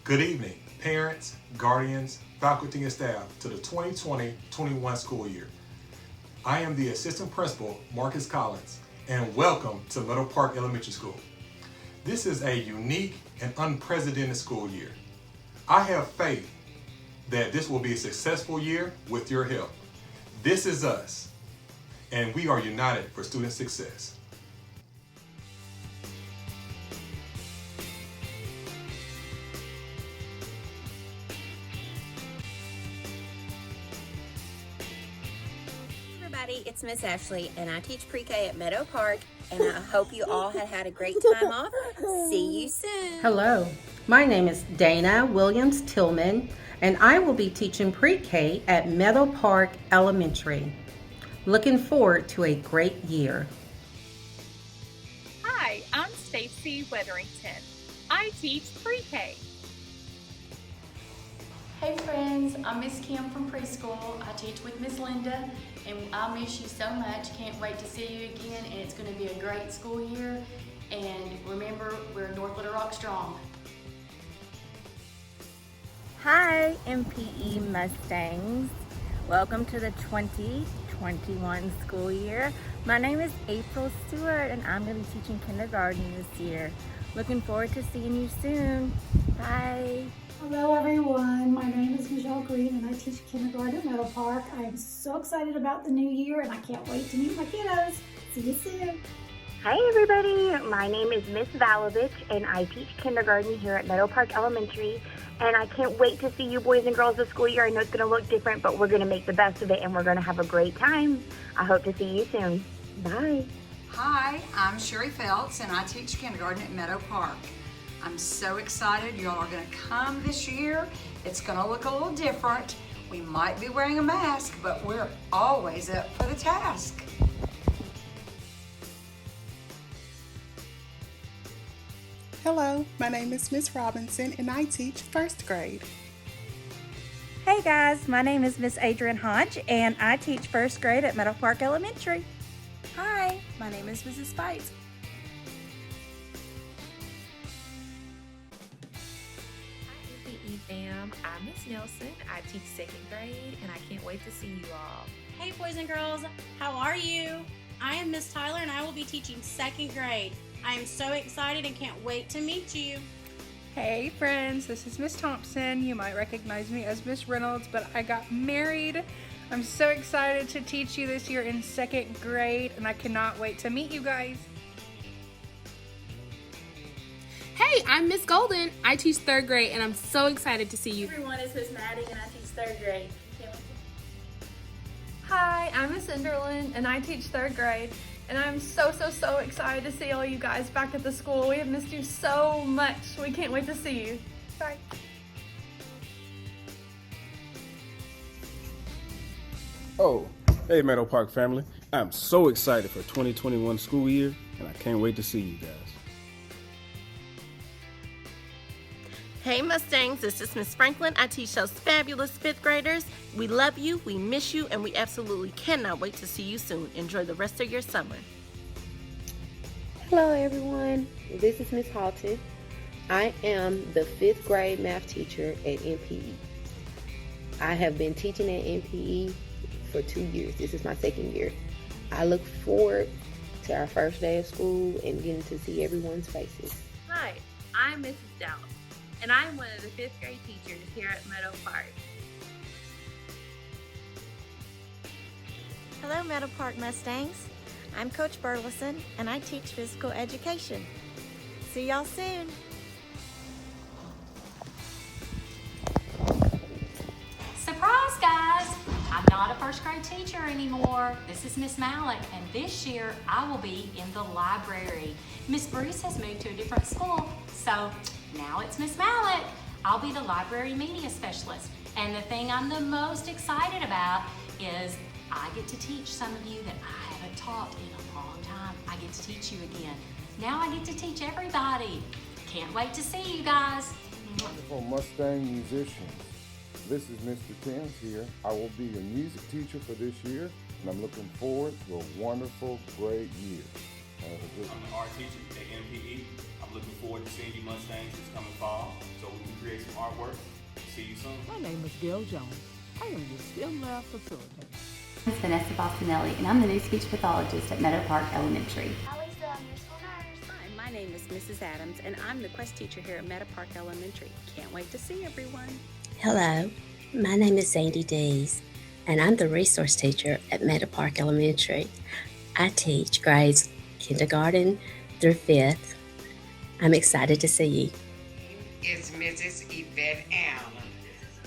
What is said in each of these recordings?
Good evening, parents, guardians, faculty, and staff to the 2020-21 school year. I am the Assistant Principal, Marcus Collins, and welcome to Meadow Park Elementary School. This is a unique and unprecedented school year. I have faith that this will be a successful year with your help. This is us, and we are united for student success. It's Miss Ashley, and I teach pre-K at Meadow Park, and I hope you all had a great time off. See you soon. Hello, my name is Dana Williams Tillman, and I will be teaching pre-K at Meadow Park Elementary. Looking forward to a great year. Hi, I'm Stacy Wetherington. I teach pre-K. Hey friends, I'm Miss Kim from preschool. I teach with Miss Linda, and I miss you so much. Can't wait to see you again, and it's going to be a great school year. And remember, we're North Little Rock strong. Hi, MPE Mustangs. Welcome to the 2021 school year. My name is April Stewart, and I'm going to be teaching kindergarten this year. Looking forward to seeing you soon. Bye. Hello everyone, my name is Michelle Green and I teach kindergarten at Meadow Park. I am so excited about the new year and I can't wait to meet my kiddos. See you soon. Hi everybody, my name is Miss Valovich and I teach kindergarten here at Meadow Park Elementary, and I can't wait to see you boys and girls this school year. I know it's going to look different, but we're going to make the best of it and we're going to have a great time. I hope to see you soon. Bye. Hi, I'm Sherry Feltz and I teach kindergarten at Meadow Park. I'm so excited y'all are going to come this year. It's going to look a little different. We might be wearing a mask, but we're always up for the task. Hello, my name is Miss Robinson and I teach first grade. Hey guys, my name is Miss Adrienne Hodge and I teach first grade at Meadow Park Elementary. Hi, my name is Mrs. Spites. Fam, I'm Miss Nelson. I teach second grade and I can't wait to see you all. Hey boys and girls, how are you? I am Miss Tyler and I will be teaching second grade. I am so excited and can't wait to meet you. Hey friends, this is Miss Thompson. You might recognize me as Miss Reynolds, but I got married. I'm so excited to teach you this year in second grade and I cannot wait to meet you guys. Hey, I'm Miss Golden. I teach third grade and I'm so excited to see you. Everyone, it's Miss Maddie and I teach third grade. Hi, I'm Miss Enderlin and I teach third grade, and I'm so excited to see all you guys back at the school. We have missed you so much. We can't wait to see you. Bye. Oh, hey Meadow Park family. I'm so excited for 2021 school year and I can't wait to see you guys. Hey Mustangs, this is Miss Franklin. I teach those fabulous fifth graders. We love you, we miss you, and we absolutely cannot wait to see you soon. Enjoy the rest of your summer. Hello everyone, this is Miss Halton. I am the fifth grade math teacher at MPE. I have been teaching at MPE for 2 years. This is my second year. I look forward to our first day of school and getting to see everyone's faces. Hi, I'm Mrs. Dallas, and I'm one of the fifth grade teachers here at Meadow Park. Hello Meadow Park Mustangs. I'm Coach Burleson and I teach physical education. See y'all soon. Surprise guys! I'm not a first grade teacher anymore. This is Miss Malik, and this year I will be in the library. Miss Bruce has moved to a different school, so now it's Miss Malik. I'll be the library media specialist. And the thing I'm the most excited about is I get to teach some of you that I haven't taught in a long time. I get to teach you again. Now I get to teach everybody. Can't wait to see you guys. Wonderful Mustang musicians. This is Mr. Timms here. I will be your music teacher for this year, and I'm looking forward to a wonderful, great year. I'm an art teacher at MPE. I'm looking forward to seeing you Mustangs this coming fall so we can create some artwork. See you soon. My name is Gail Jones. I am your STEM lab facilitator. I'm Vanessa Bostonelli, and I'm the new speech pathologist at Meadow Park Elementary. Hi, my name is Mrs. Adams, and I'm the quest teacher here at Meadow Park Elementary. Can't wait to see everyone. Hello, my name is Sandy Dees, and I'm the resource teacher at Meadow Park Elementary. I teach grades kindergarten through 5th. I'm excited to see you. Is Mrs. Yvette Allen.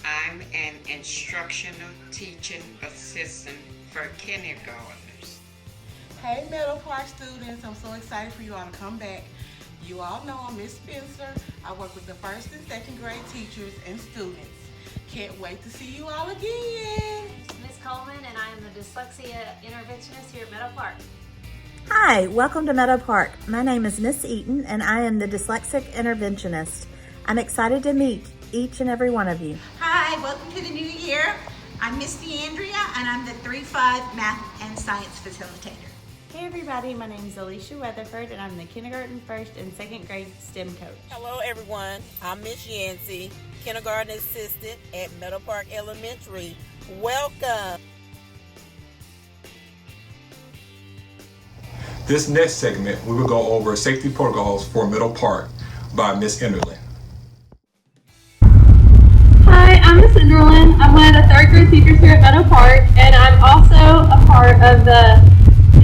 I'm an instructional teaching assistant for kindergartners. Hey Meadow Park students, I'm so excited for you all to come back. You all know I'm Miss Spencer. I work with the 1st and 2nd grade teachers and students. Can't wait to see you all again. Miss Coleman, and I am the dyslexia interventionist here at Meadow Park. Hi, welcome to Meadow Park. My name is Miss Eaton, and I am the dyslexic interventionist. I'm excited to meet each and every one of you. Hi, welcome to the new year. I'm Miss DeAndrea, and I'm the 3-5 math and science facilitator. Hey everybody, my name is Alicia Weatherford, and I'm the kindergarten 1st and 2nd grade STEM coach. Hello everyone, I'm Miss Yancey, kindergarten assistant at Meadow Park Elementary. Welcome. This next segment, we will go over safety protocols for Meadow Park by Miss Enderlin. Hi, I'm Miss Enderlin. I'm one of the 3rd grade teachers here at Meadow Park, and I'm also a part of the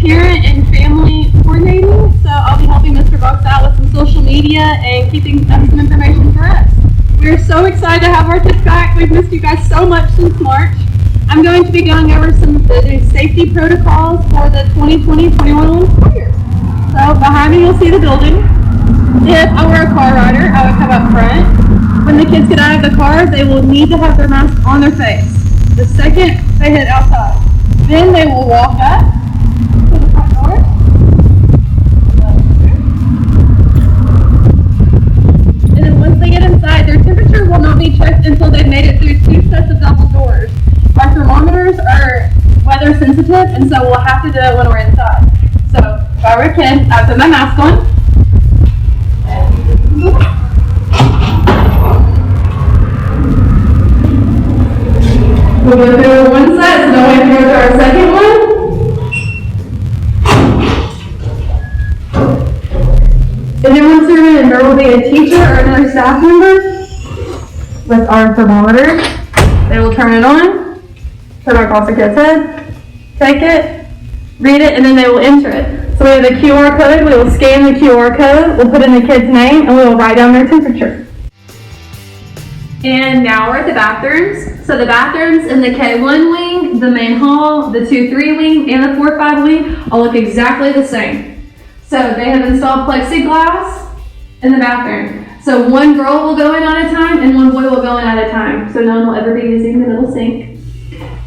parent and family coordinating. So I'll be helping Mr. Bucks out with some social media and keeping up some information for us. We're so excited to have our kids back. We've missed you guys so much since March. I'm going to be going over some of the new safety protocols for the 2020-21 school year. So behind me you'll see the building. If I were a car rider, I would come up front. When the kids get out of the car, they will need to have their mask on their face. The second they head outside, then they will walk up to the front door. And then once they get inside, their temperature will not be checked until they've made it through 2 sets of double doors. Our thermometers are weather sensitive, and so we'll have to do it when we're inside. So if I were a kid, I'd put my mask on. We'll go through one set, so now we have to go to our second one. And then once we're in, there will be a teacher or another staff member with our thermometer. They will turn it on, turn it across the kid's head, take it, read it, and then they will enter it. So we have the QR code, we will scan the QR code, we'll put in the kid's name, and we will write down their temperature. And now we're at the bathrooms. So the bathrooms in the K1 wing, the main hall, the 2-3 wing, and the 4-5 wing all look exactly the same. So they have installed plexiglass in the bathroom. So one girl will go in at a time and one boy will go in at a time. So no one will ever be using the middle sink.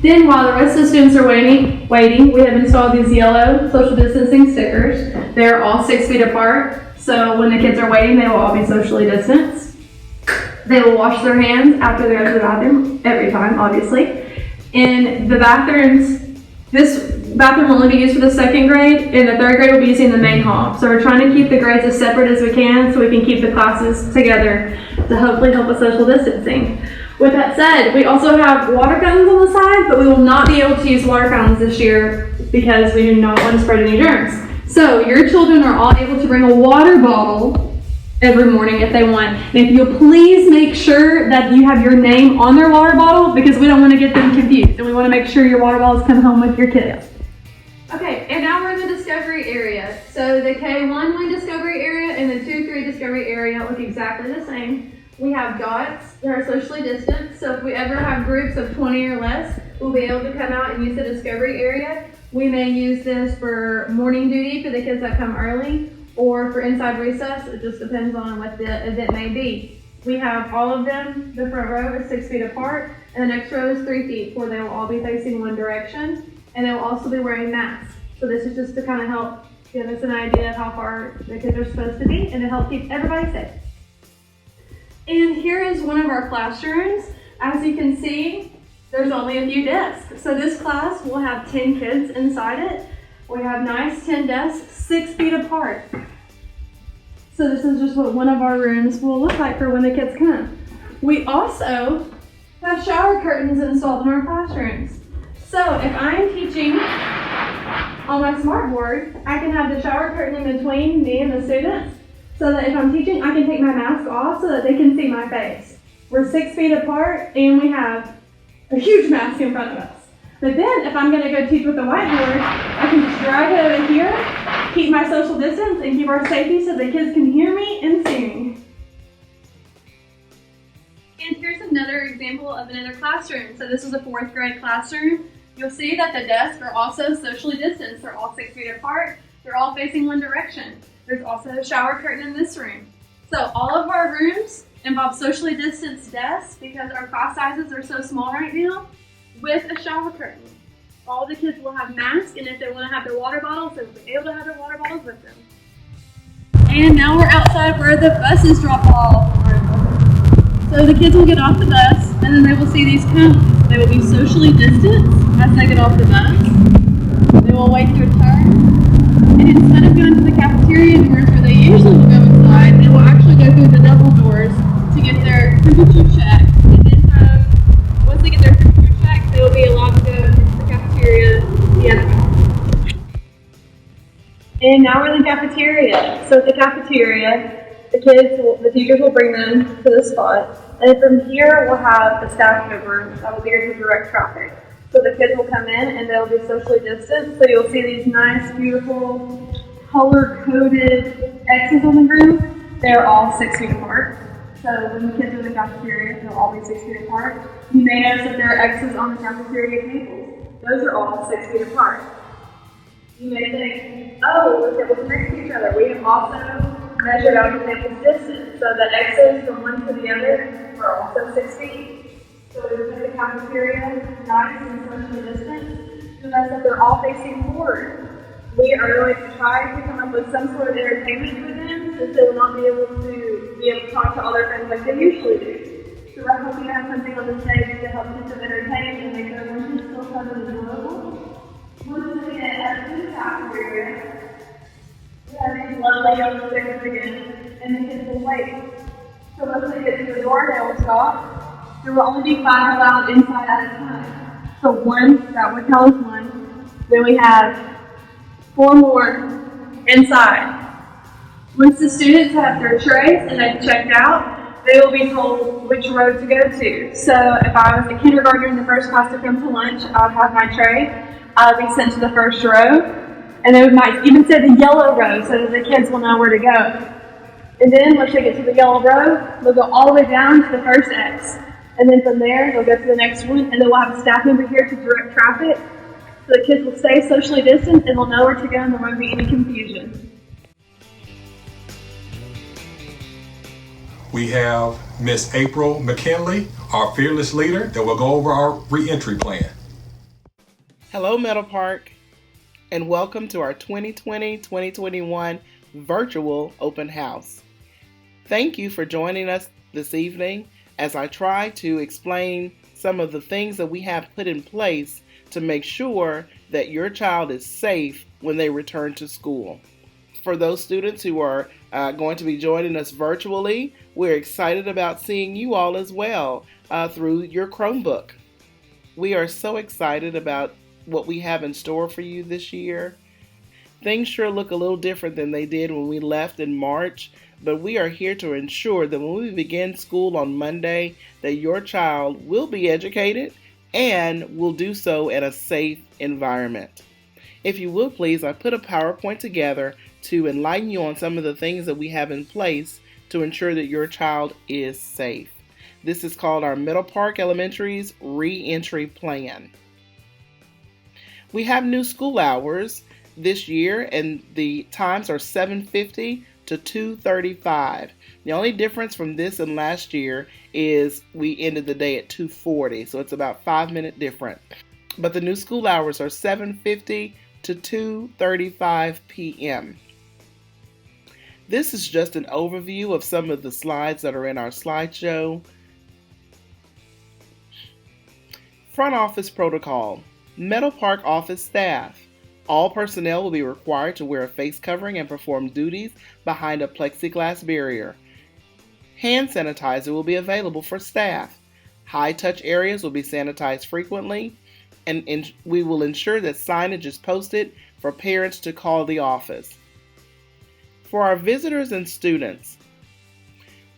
Then while the rest of the students are waiting, we have installed these yellow social distancing stickers. They're all 6 feet apart. So when the kids are waiting, they will all be socially distanced. They will wash their hands after they go to the bathroom, every time, obviously. In the bathrooms, this bathroom will only be used for the 2nd grade, and the 3rd grade will be using the main hall. So we're trying to keep the grades as separate as we can so we can keep the classes together to hopefully help with social distancing. With that said, we also have water fountains on the side, but we will not be able to use water fountains this year because we do not want to spread any germs. So your children are all able to bring a water bottle every morning if they want. And if you'll please make sure that you have your name on their water bottle because we don't want to get them confused and we want to make sure your water bottles come home with your kids. Okay, and now we're in the discovery area. So the K1 wing discovery area and the 2-3 discovery area look exactly the same. We have dots that are socially distanced. So if we ever have groups of 20 or less, we'll be able to come out and use the discovery area. We may use this for morning duty for the kids that come early, or for inside recess. It just depends on what the event may be. We have all of them, the front row is 6 feet apart, and the next row is 3 feet, where they will all be facing one direction, and they will also be wearing masks. So this is just to kind of help give us an idea of how far the kids are supposed to be, and to help keep everybody safe. And here is one of our classrooms. As you can see, there's only a few desks. So this class will have 10 kids inside it. We have nice 10 desks, 6 feet apart. So this is just what one of our rooms will look like for when the kids come. We also have shower curtains installed in our classrooms. So if I'm teaching on my smartboard, I can have the shower curtain in between me and the students so that if I'm teaching, I can take my mask off so that they can see my face. We're 6 feet apart and we have a huge mask in front of us. But then if I'm gonna go teach with the whiteboard, I can just drag it over here, keep my social distance and keep our safety so the kids can hear me and see me. And here's another example of another classroom. So this is a 4th grade classroom. You'll see that the desks are also socially distanced. They're all 6 feet apart. They're all facing one direction. There's also a shower curtain in this room. So all of our rooms involve socially distanced desks because our class sizes are so small right now with a shower curtain. All the kids will have masks, and if they want to have their water bottles, they will be able to have their water bottles with them. And now we're outside where the buses drop off. So the kids will get off the bus, and then they will see these cones. They will be socially distanced as they get off the bus. They will wait their turn, and instead of going to the cafeteria doors where they usually will go inside, they will actually go through the double doors to get their temperature checked. And then once they get their temperature checked, they will be allowed to go into the cafeteria the other way. And now we're in the cafeteria. So at the cafeteria, the teachers will bring them to the spot, and from here we'll have a staff member that will be here to direct traffic. So the kids will come in and they'll be socially distanced. So you'll see these nice, beautiful, color-coded X's on the ground. They're all 6 feet apart. So when the kids are in the cafeteria, they'll all be 6 feet apart. You may notice that there are X's on the cafeteria tables. Those are all 6 feet apart. You may think, oh, the tables are next to each other. We have also measured out the table's distance, so the X's from one to the other are also 6 feet. So we look at the cafeteria, nice and socially distant, so that they're all facing forward. We are going to try to come up with some sort of entertainment for them, since they will not be able to talk to all their friends like they usually do. So we're hoping to have something on the stage to help keep them entertained and make their lunches still fun and enjoyable. Once we get up to the cafeteria, we have these lovely yellow stickers again, and the kids will wait. So once they get to the door, they will stop. There will only be 5 allowed inside at a time. So 1, that would tell us 1. Then we have 4 more inside. Once the students have their trays and they've checked out, they will be told which row to go to. So if I was a kindergartner in the first class to come to lunch, I would have my tray. I would be sent to the first row. And they might even say the yellow row so that the kids will know where to go. And then once they get to the yellow row, they'll go all the way down to the first X. And then from there, they'll go to the next one, and then we'll have a staff member here to direct traffic. So the kids will stay socially distant and they'll know where to go and there won't be any confusion. We have Miss April McKinley, our fearless leader, that will go over our reentry plan. Hello, Meadow Park, and welcome to our 2020-2021 virtual open house. Thank you for joining us this evening as I try to explain some of the things that we have put in place to make sure that your child is safe when they return to school. For those students who are going to be joining us virtually, we're excited about seeing you all as well through your Chromebook. We are so excited about what we have in store for you this year. Things sure look a little different than they did when we left in March, but we are here to ensure that when we begin school on Monday, that your child will be educated and will do so in a safe environment. If you will please, I put a PowerPoint together to enlighten you on some of the things that we have in place to ensure that your child is safe. This is called our Meadow Park Elementary's Reentry Plan. We have new school hours this year, and the times are 7:50 to 2:35. The only difference from this and last year is we ended the day at 2:40, so it's about 5-minute difference. But the new school hours are 7:50 to 2:35 p.m. This is just an overview of some of the slides that are in our slideshow. Front office protocol. Meadow Park office staff. All personnel will be required to wear a face covering and perform duties behind a plexiglass barrier. Hand sanitizer will be available for staff. High-touch areas will be sanitized frequently, and we will ensure that signage is posted for parents to call the office. For our visitors and students,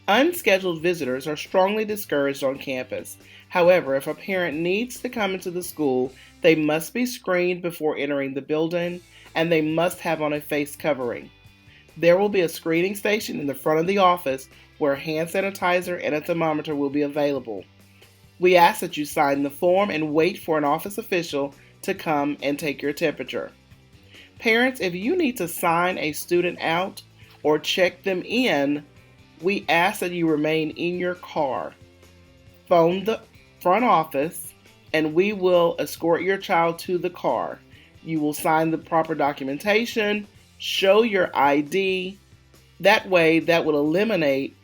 unscheduled visitors are strongly discouraged on campus. However, if a parent needs to come into the school, they must be screened before entering the building, and they must have on a face covering. There will be a screening station in the front of the office where hand sanitizer and a thermometer will be available. We ask that you sign the form and wait for an office official to come and take your temperature. Parents, if you need to sign a student out or check them in, we ask that you remain in your car. Phone the front office and we will escort your child to the car. You will sign the proper documentation, show your ID. That way, that will eliminate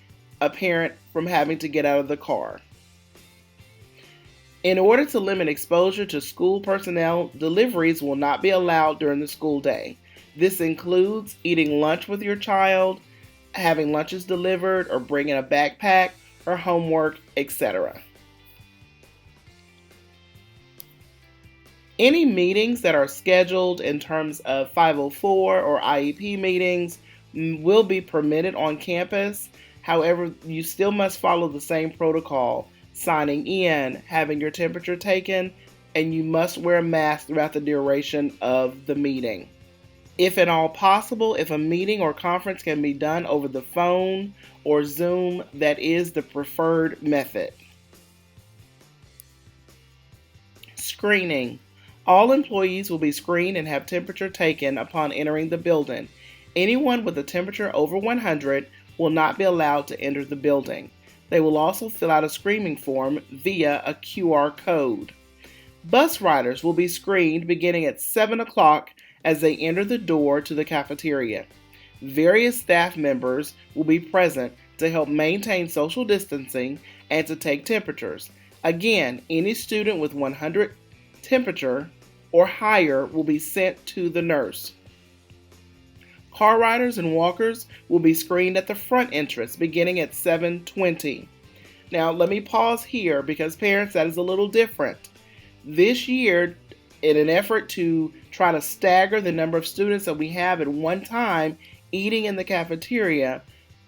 a parent from having to get out of the car. In order to limit exposure to school personnel, deliveries will not be allowed during the school day. This includes eating lunch with your child, having lunches delivered, or bringing a backpack or homework, etc. Any meetings that are scheduled in terms of 504 or IEP meetings will be permitted on campus. However, you still must follow the same protocol: signing in, having your temperature taken, and you must wear a mask throughout the duration of the meeting. If at all possible, if a meeting or conference can be done over the phone or Zoom, that is the preferred method. Screening. All employees will be screened and have temperature taken upon entering the building. Anyone with a temperature over 100 will not be allowed to enter the building. They will also fill out a screening form via a QR code. Bus riders will be screened beginning at 7 o'clock as they enter the door to the cafeteria. Various staff members will be present to help maintain social distancing and to take temperatures. Again, any student with 100 temperature or higher will be sent to the nurse. Car riders and walkers will be screened at the front entrance beginning at 7:20. Now, let me pause here because parents, that is a little different. This year, in an effort to try to stagger the number of students that we have at one time eating in the cafeteria,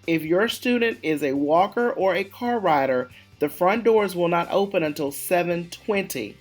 if your student is a walker or a car rider, the front doors will not open until 7:20.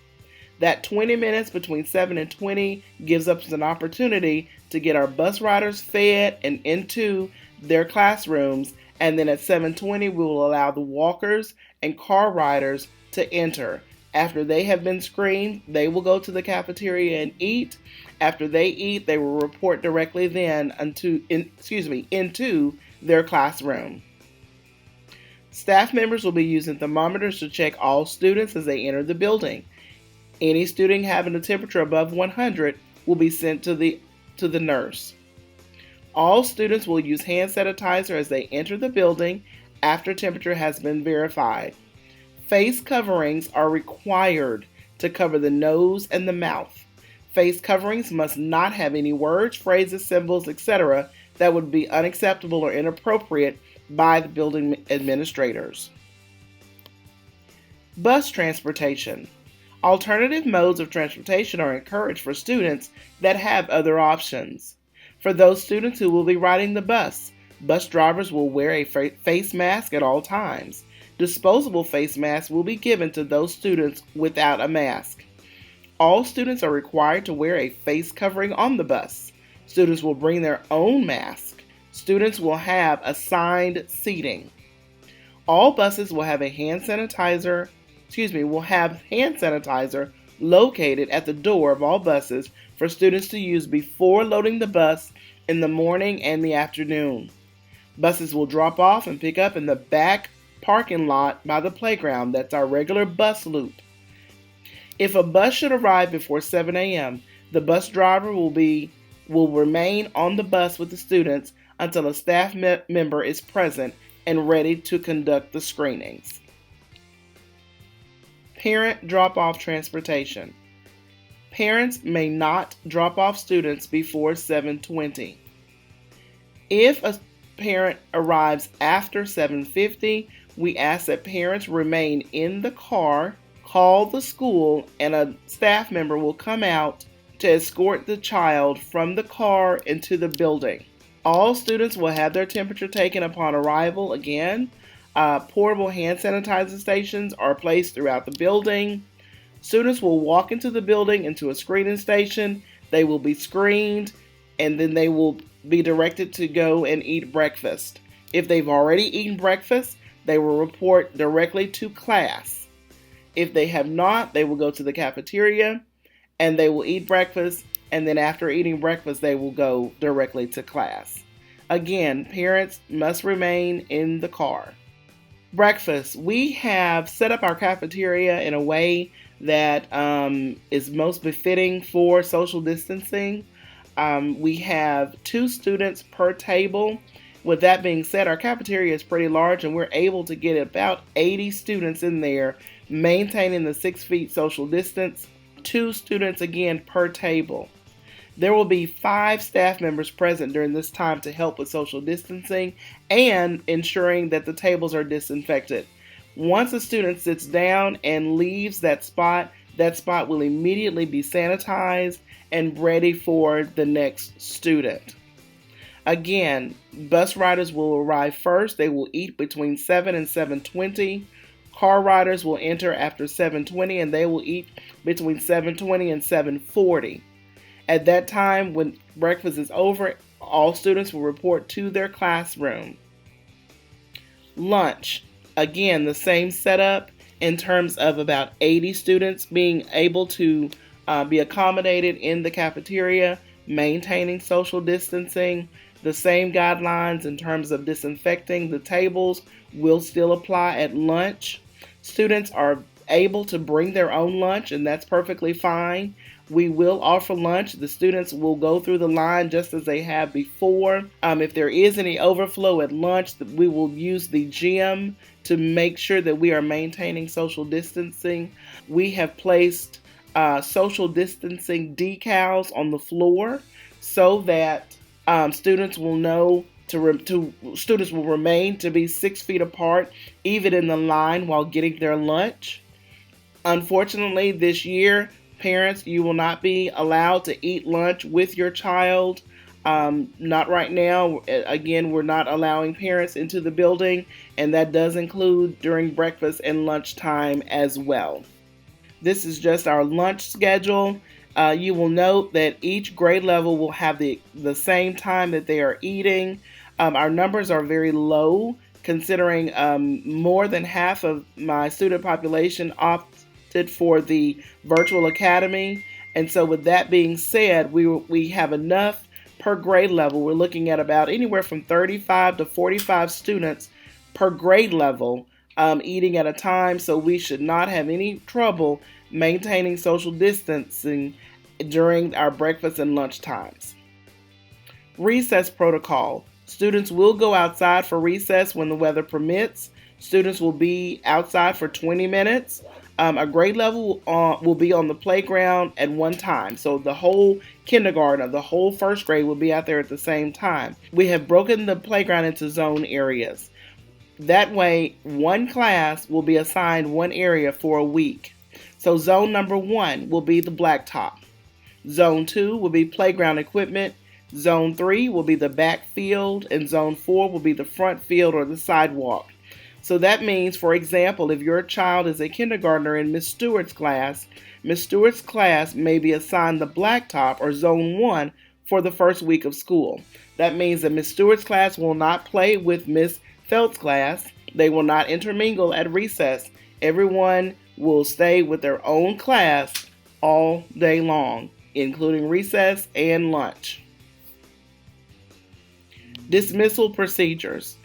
That 20 minutes between 7 and 20 gives us an opportunity to get our bus riders fed and into their classrooms, and then at 7:20 we will allow the walkers and car riders to enter. After they have been screened, they will go to the cafeteria and eat. After they eat, they will report directly then into their classroom. Staff members will be using thermometers to check all students as they enter the building. Any student having a temperature above 100 will be sent to the nurse. All students will use hand sanitizer as they enter the building after temperature has been verified. Face coverings are required to cover the nose and the mouth. Face coverings must not have any words, phrases, symbols, etc. that would be unacceptable or inappropriate by the building administrators. Bus transportation. Alternative modes of transportation are encouraged for students that have other options. For those students who will be riding the bus drivers will wear a face mask at all times. Disposable face masks will be given to those students without a mask. All students are required to wear a face covering on the bus. Students will bring their own mask. Students will have assigned seating. All buses will have hand sanitizer located at the door of all buses for students to use before loading the bus in the morning and the afternoon. Buses will drop off and pick up in the back parking lot by the playground. That's our regular bus loop. If a bus should arrive before 7 a.m., the bus driver will remain on the bus with the students until a staff member is present and ready to conduct the screenings. Parent drop-off transportation. Parents may not drop off students before 7:20. If a parent arrives after 7:50, we ask that parents remain in the car, call the school, and a staff member will come out to escort the child from the car into the building. All students will have their temperature taken upon arrival. Again, portable hand sanitizer stations are placed throughout the building. Students will walk into the building into a screening station. They will be screened, and then they will be directed to go and eat breakfast. If they've already eaten breakfast, they will report directly to class. If they have not, they will go to the cafeteria and they will eat breakfast, and then after eating breakfast, they will go directly to class. Again, parents must remain in the car. Breakfast. We have set up our cafeteria in a way that is most befitting for social distancing. We have 2 students per table. With that being said, our cafeteria is pretty large and we're able to get about 80 students in there, maintaining the 6 feet social distance. 2 students again per table. There will be 5 staff members present during this time to help with social distancing and ensuring that the tables are disinfected. Once a student sits down and leaves that spot will immediately be sanitized and ready for the next student. Again, bus riders will arrive first. They will eat between 7 and 7:20. Car riders will enter after 7:20 and they will eat between 7:20 and 7:40. At that time, when breakfast is over, all students will report to their classroom. Lunch. Again, the same setup in terms of about 80 students being able to be accommodated in the cafeteria, maintaining social distancing. The same guidelines in terms of disinfecting the tables will still apply at lunch. Students are able to bring their own lunch, and that's perfectly fine. We will offer lunch. The students will go through the line just as they have before. If there is any overflow at lunch, we will use the gym to make sure that we are maintaining social distancing. We have placed social distancing decals on the floor so that students will know students will remain to be 6 feet apart, even in the line while getting their lunch. Unfortunately, this year, parents, you will not be allowed to eat lunch with your child. Not right now. Again, we're not allowing parents into the building, and that does include during breakfast and lunchtime as well. This is just our lunch schedule. You will note that each grade level will have the same time that they are eating. Our numbers are very low, considering more than half of my student population opted for the virtual academy. And so with that being said, we have enough per grade level. We're looking at about anywhere from 35 to 45 students per grade level eating at a time, so we should not have any trouble maintaining social distancing during our breakfast and lunch times. Recess protocol. Students will go outside for recess when the weather permits. Students will be outside for 20 minutes. A grade level will be on the playground at one time. So the whole kindergarten, the whole first grade will be out there at the same time. We have broken the playground into zone areas. That way, one class will be assigned one area for a week. So zone number 1 will be the blacktop. Zone 2 will be playground equipment. Zone 3 will be the back field, and Zone 4 will be the front field or the sidewalk. So that means, for example, if your child is a kindergartner in Miss Stewart's class may be assigned the blacktop or Zone 1 for the first week of school. That means that Miss Stewart's class will not play with Miss Felt's class. They will not intermingle at recess. Everyone will stay with their own class all day long, including recess and lunch. Dismissal procedures.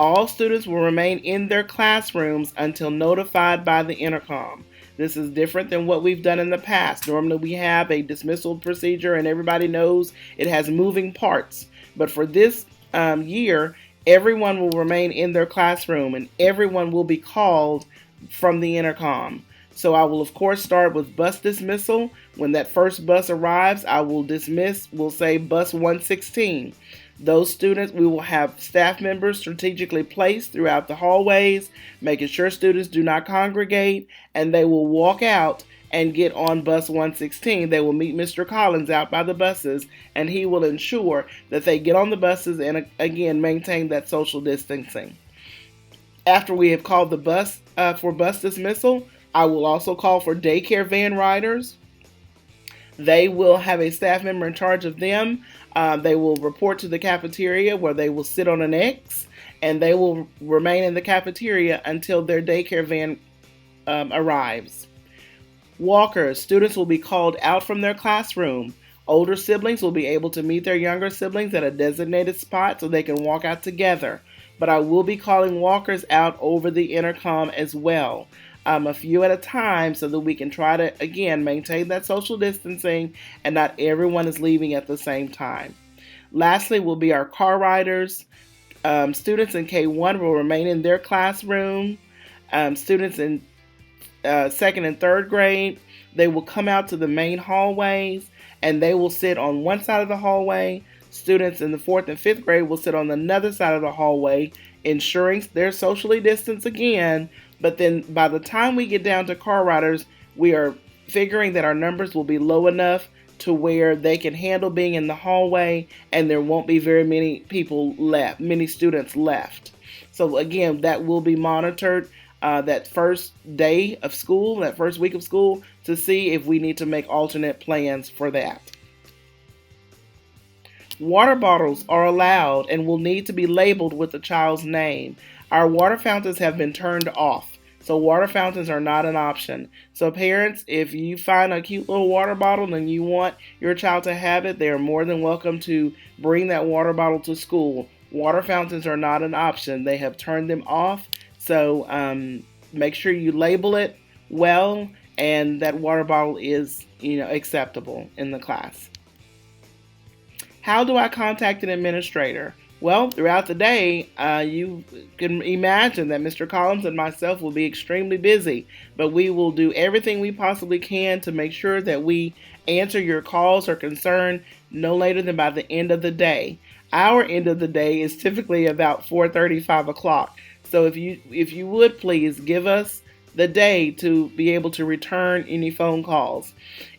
All students will remain in their classrooms until notified by the intercom. This is different than what we've done in the past. Normally we have a dismissal procedure and everybody knows it has moving parts. But for this year, everyone will remain in their classroom and everyone will be called from the intercom. So I will, of course, start with bus dismissal. When that first bus arrives, I will dismiss, we'll say bus 116. Those students, we will have staff members strategically placed throughout the hallways, making sure students do not congregate, and they will walk out and get on bus 116. They will meet Mr. Collins out by the buses, and he will ensure that they get on the buses and, again, maintain that social distancing. After we have called the bus for bus dismissal, I will also call for daycare van riders. They will have a staff member in charge of them. They will report to the cafeteria where they will sit on an X, and they will remain in the cafeteria until their daycare van arrives. Walkers, students will be called out from their classroom. Older siblings will be able to meet their younger siblings at a designated spot so they can walk out together. But I will be calling walkers out over the intercom as well. A few at a time so that we can try to, again, maintain that social distancing and not everyone is leaving at the same time. Lastly will be our car riders. Students in K1 will remain in their classroom. Students in second and third grade, they will come out to the main hallways and they will sit on one side of the hallway. Students in the fourth and fifth grade will sit on another side of the hallway, ensuring they're socially distanced again. But then by the time we get down to car riders, we are figuring that our numbers will be low enough to where they can handle being in the hallway and there won't be very many people left, many students left. So again, that will be monitored that first day of school, that first week of school, to see if we need to make alternate plans for that. Water bottles are allowed and will need to be labeled with the child's name. Our water fountains have been turned off, so water fountains are not an option. So parents, if you find a cute little water bottle and you want your child to have it, they are more than welcome to bring that water bottle to school. Water fountains are not an option. They have turned them off. So make sure you label it well and that water bottle is, acceptable in the class. How do I contact an administrator? Well, throughout the day, you can imagine that Mr. Collins and myself will be extremely busy, but we will do everything we possibly can to make sure that we answer your calls or concern no later than by the end of the day. Our end of the day is typically about 4:30, 5 o'clock. So if you would please give us the day to be able to return any phone calls.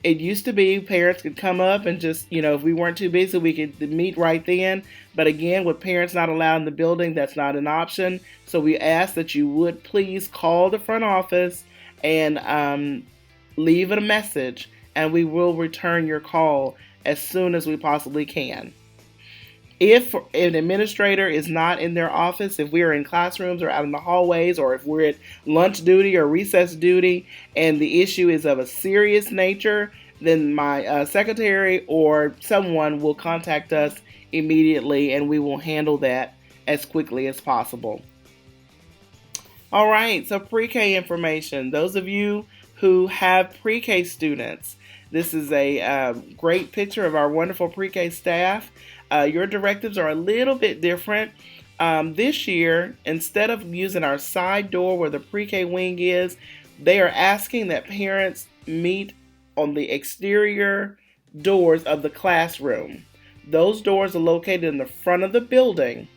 It used to be parents could come up and just, if we weren't too busy, we could meet right then. But again, with parents not allowed in the building, that's not an option. So we ask that you would please call the front office and leave a message, and we will return your call as soon as we possibly can. If an administrator is not in their office, if we are in classrooms or out in the hallways, or if we're at lunch duty or recess duty, and the issue is of a serious nature, then my secretary or someone will contact us immediately, and we will handle that as quickly as possible. All right, so PreK information. Those of you who have PreK students, this is a great picture of our wonderful PreK staff. Your directives are a little bit different. This year, instead of using our side door where the PreK wing is, they are asking that parents meet on the exterior doors of the classroom. Those doors are located in the front of the building.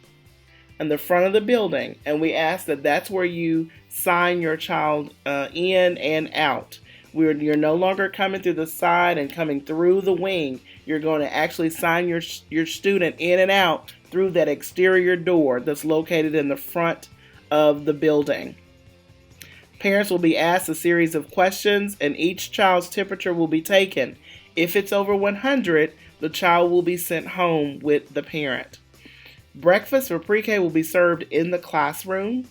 And we ask that that's where you sign your child in and out. You're no longer coming through the side and coming through the wing. You're going to actually sign your student in and out through that exterior door that's located in the front of the building. Parents will be asked a series of questions, and each child's temperature will be taken. If it's over 100, the child will be sent home with the parent. Breakfast for PreK will be served in the classroom.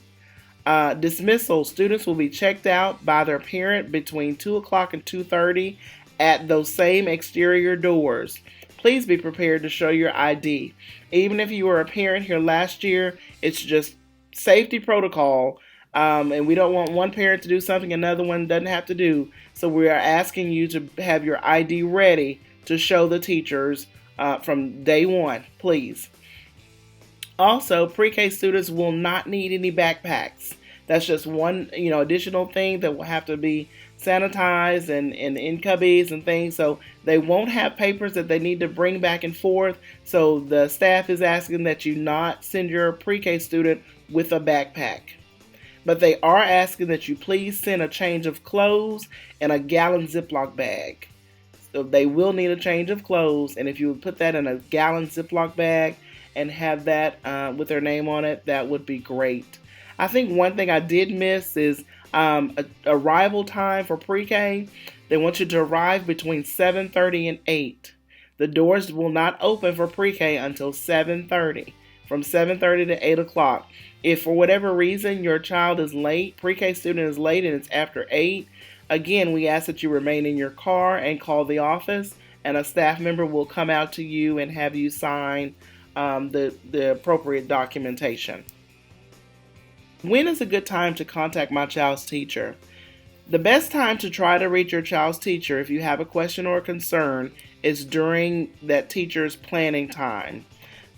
Dismissal, students will be checked out by their parent between 2 o'clock and 2:30 at those same exterior doors. Please be prepared to show your ID. Even if you were a parent here last year, it's just safety protocol, and we don't want one parent to do something another one doesn't have to do. So we are asking you to have your ID ready to show the teachers from day one, please. Also, PreK students will not need any backpacks. That's just one, additional thing that will have to be sanitized and in cubbies and things, so they won't have papers that they need to bring back and forth. So the staff is asking that you not send your pre-K student with a backpack. But they are asking that you please send a change of clothes and a gallon Ziploc bag. So they will need a change of clothes, and if you would put that in a gallon Ziploc bag and have that with their name on it, that would be great. I think one thing I did miss is arrival time for pre-K. They want you to arrive between 7:30 and 8. The doors will not open for pre-K until 7:30, from 7:30 to 8 o'clock. If for whatever reason your child is late, pre-K student is late and it's after 8, again, we ask that you remain in your car and call the office, and a staff member will come out to you and have you sign the appropriate documentation. When is a good time to contact my child's teacher? The best time to try to reach your child's teacher if you have a question or a concern is during that teacher's planning time.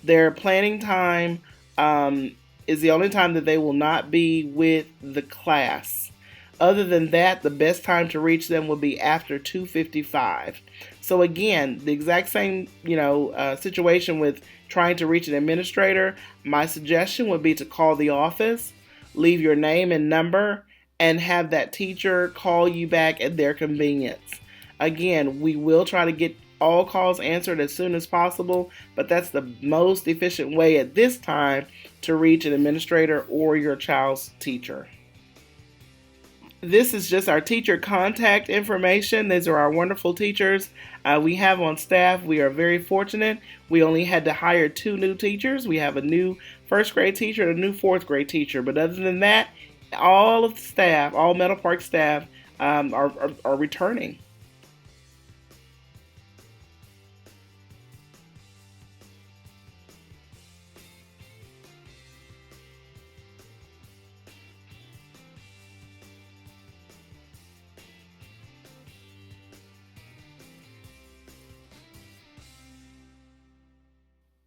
Their planning time is the only time that they will not be with the class. Other than that, the best time to reach them will be after 2:55. So again, the exact same situation with trying to reach an administrator. My suggestion would be to call the office, leave your name and number, and have that teacher call you back at their convenience. Again, we will try to get all calls answered as soon as possible, but that's the most efficient way at this time to reach an administrator or your child's teacher. This is just our teacher contact information. These are our wonderful teachers we have on staff. We are very fortunate. We only had to hire 2 new teachers. We have a new first grade teacher and a new fourth grade teacher. But other than that, all of the staff, all Meadow Park staff are returning.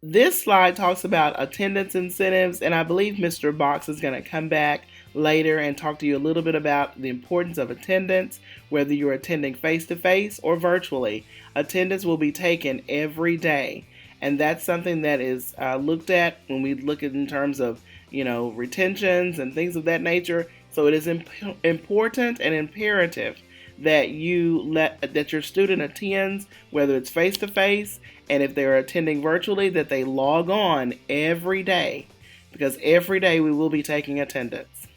This slide talks about attendance incentives, and I believe Mr. Box is going to come back later and talk to you a little bit about the importance of attendance, whether you're attending face-to-face or virtually. Attendance will be taken every day, and that's something that is looked at when we look at in terms of, retentions and things of that nature. So it is important and imperative that that your student attends, whether it's face-to-face, and if they're attending virtually, that they log on every day, because every day we will be taking attendance.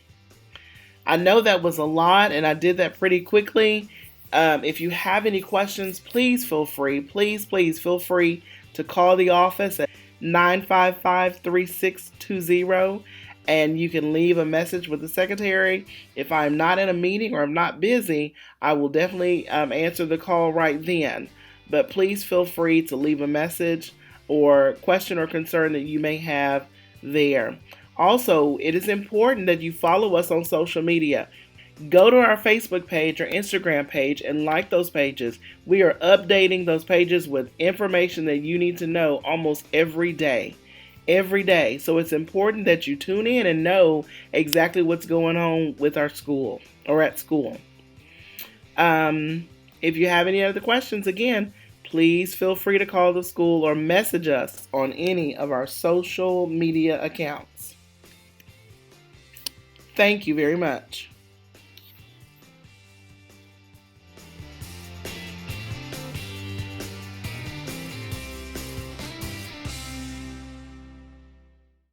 I know that was a lot, and I did that pretty quickly. If you have any questions, please feel free. Please feel free to call the office at 955-3620. And you can leave a message with the secretary. If I'm not in a meeting or I'm not busy, I will definitely answer the call right then. But please feel free to leave a message or question or concern that you may have there. Also, it is important that you follow us on social media. Go to our Facebook page or Instagram page and like those pages. We are updating those pages with information that you need to know almost every day. So it's important that you tune in and know exactly what's going on with our school or at school. If you have any other questions, again, please feel free to call the school or message us on any of our social media accounts. Thank you very much.